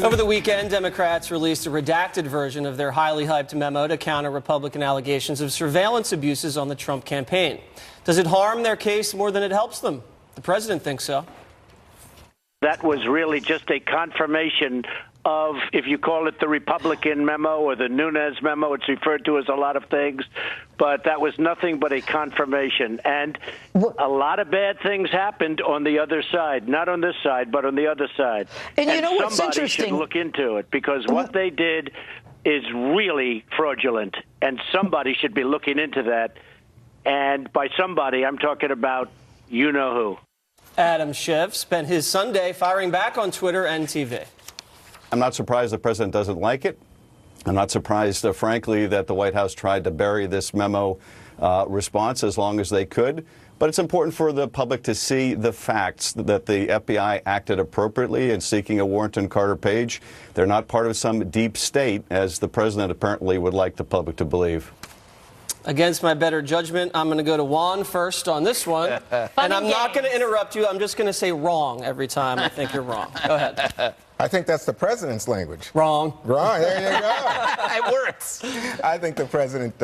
Over the weekend, Democrats released a redacted version of their highly hyped memo to counter Republican allegations of surveillance abuses on the Trump campaign. Does it harm their case more than it helps them? The president thinks so. That was really just a confirmation of, if you call it the Republican memo or the Nunes memo, it's referred to as a lot of things, but that was nothing but a confirmation. And a lot of bad things happened on the other side, not on this side, but on the other side. And you know what's somebody interesting? should look into it, because what they did is really fraudulent, and somebody should be looking into that. And by somebody, I'm talking about you-know-who. Adam Schiff spent his Sunday firing back on Twitter and TV. I'm not surprised the president doesn't like it. I'm not surprised, frankly, that the White House tried to bury this memo response as long as they could. But it's important for the public to see the facts, that the FBI acted appropriately in seeking a warrant on Carter Page. They're not part of some deep state, as the president apparently would like the public to believe. Against my better judgment, I'm going to go to Juan first on this one. And I'm not going to interrupt you. I'm just going to say wrong every time I think you're wrong. Go ahead. I think that's the president's language. Wrong. Wrong. There you go. It works. I think the president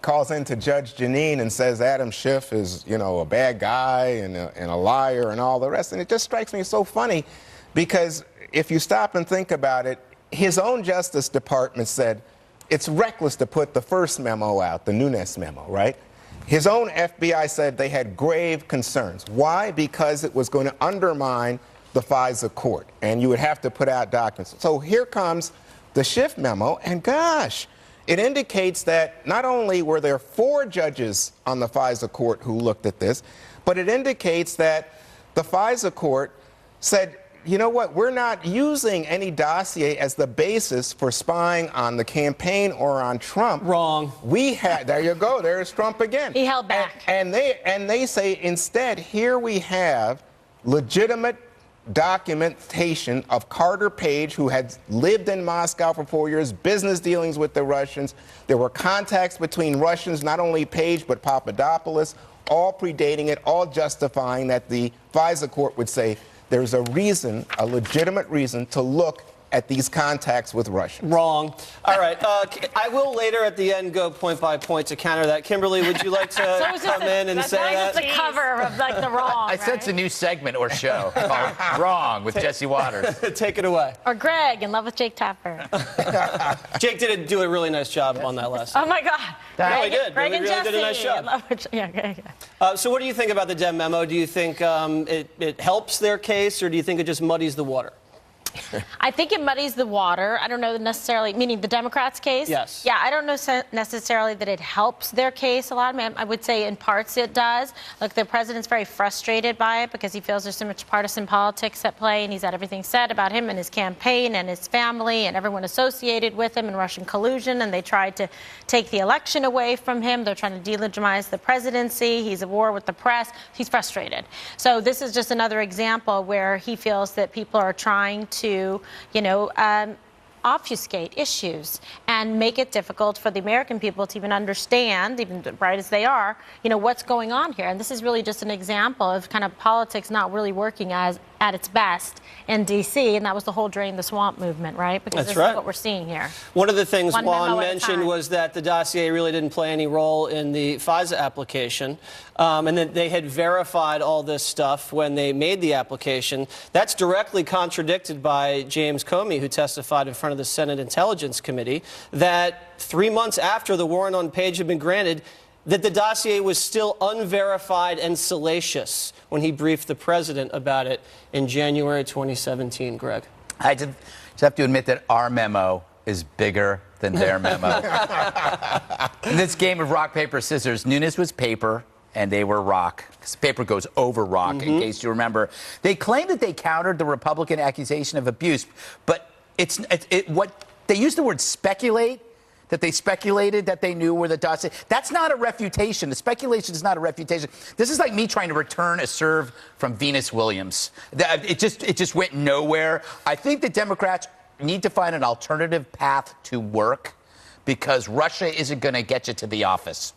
calls into Judge Janine and says Adam Schiff is, you know, a bad guy and a liar and all the rest. And it just strikes me so funny because if you stop and think about it, his own Justice Department said it's reckless to put the first memo out, the Nunes memo, right? His own FBI said they had grave concerns. Why? Because it was going to undermine the FISA court, and you would have to put out documents. So here comes the Schiff memo, and gosh, it indicates that not only were there 4 judges on the FISA court who looked at this, but it indicates that the FISA court said, you know what, we're not using any dossier as the basis for spying on the campaign or on Trump. Wrong. We had, there you go, there's Trump again. He held back. And they say instead, here we have legitimate documentation of Carter Page, who had lived in Moscow for 4 years, business dealings with the Russians. There were contacts between Russians, not only Page, but Papadopoulos, all predating it, all justifying that the FISA court would say there's a reason, a legitimate reason, to look at these contacts with Russia. Wrong. All right. I will later at the end go point by point to counter that. Kimberly, would you like to come in and say that? That's the cover of like the wrong. I sense a new segment or show called Wrong with Jesse Waters. Take it away. Or Greg in Love with Jake Tapper. Jake did do a really nice job on that last time. Oh my God. He did. Greg He and really Jesse. did a nice job. Yeah, okay. So what do you think about the Dem memo? Do you think it helps their case, or do you think it just muddies the water? I think it muddies the water. I don't know necessarily, meaning the Democrats' case? Yes. Yeah, I don't know necessarily that it helps their case a lot. I mean, I would say in parts it does. Look, the president's very frustrated by it because he feels there's so much partisan politics at play, and he's had everything said about him and his campaign and his family and everyone associated with him in Russian collusion, and they tried to take the election away from him. They're trying to delegitimize the presidency. He's at war with the press. He's frustrated. So this is just another example where he feels that people are trying to obfuscate issues and make it difficult for the American people to even understand, even bright as they are, what's going on here. And this is really just an example of kind of politics not really working at its best in D.C., and that was the whole Drain the Swamp movement, right? Because That's this is what we're seeing here. One of the things One Juan memo at a mentioned time. was that the dossier really didn't play any role in the FISA application, and that they had verified all this stuff when they made the application. That's directly contradicted by James Comey, who testified in front of the Senate Intelligence Committee, that 3 months after the warrant on Page had been granted, that the dossier was still unverified and salacious when he briefed the president about it in January 2017, Greg. I just have to admit that our memo is bigger than their memo. In this game of rock, paper, scissors, Nunes was paper and they were rock. Because paper goes over rock, in case you remember. They claim that they countered the Republican accusation of abuse, but what they used the word speculate, that they speculated that they knew where the dossier. That's not a refutation. The speculation is not a refutation. This is like me trying to return a serve from Venus Williams. It just went nowhere. I think the Democrats need to find an alternative path to work because Russia isn't going to get you to the office.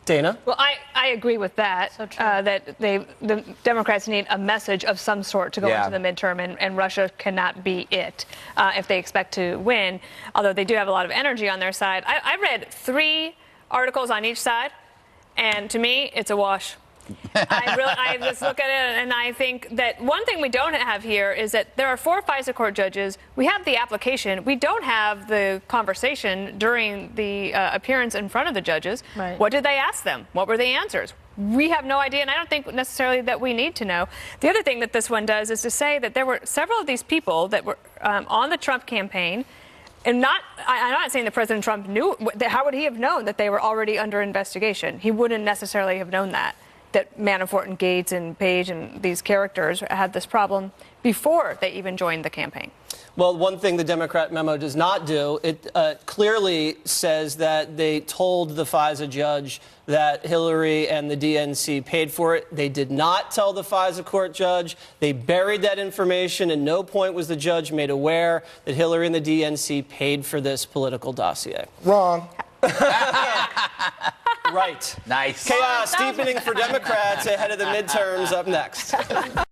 Dana? Well, I agree with that. So true. That the Democrats need a message of some sort to go into the midterm, and Russia cannot be it if they expect to win. Although they do have a lot of energy on their side. I read 3 articles on each side, and to me, it's a wash. I just look at it and I think that one thing we don't have here is that there are 4 FISA court judges. We have the application. We don't have the conversation during the appearance in front of the judges. Right. What did they ask them? What were the answers? We have no idea, and I don't think necessarily that we need to know. The other thing that this one does is to say that there were several of these people that were on the Trump campaign. And I'm not saying that President Trump knew. How would he have known that they were already under investigation? He wouldn't necessarily have known that Manafort and Gates and Page and these characters had this problem before they even joined the campaign. Well, one thing the Democrat memo does not do, it clearly says that they told the FISA judge that Hillary and the DNC paid for it. They did not tell the FISA court judge. They buried that information. At no point was the judge made aware that Hillary and the DNC paid for this political dossier. Wrong. Right. Nice. Chaos deepening for Democrats ahead of the midterms up next.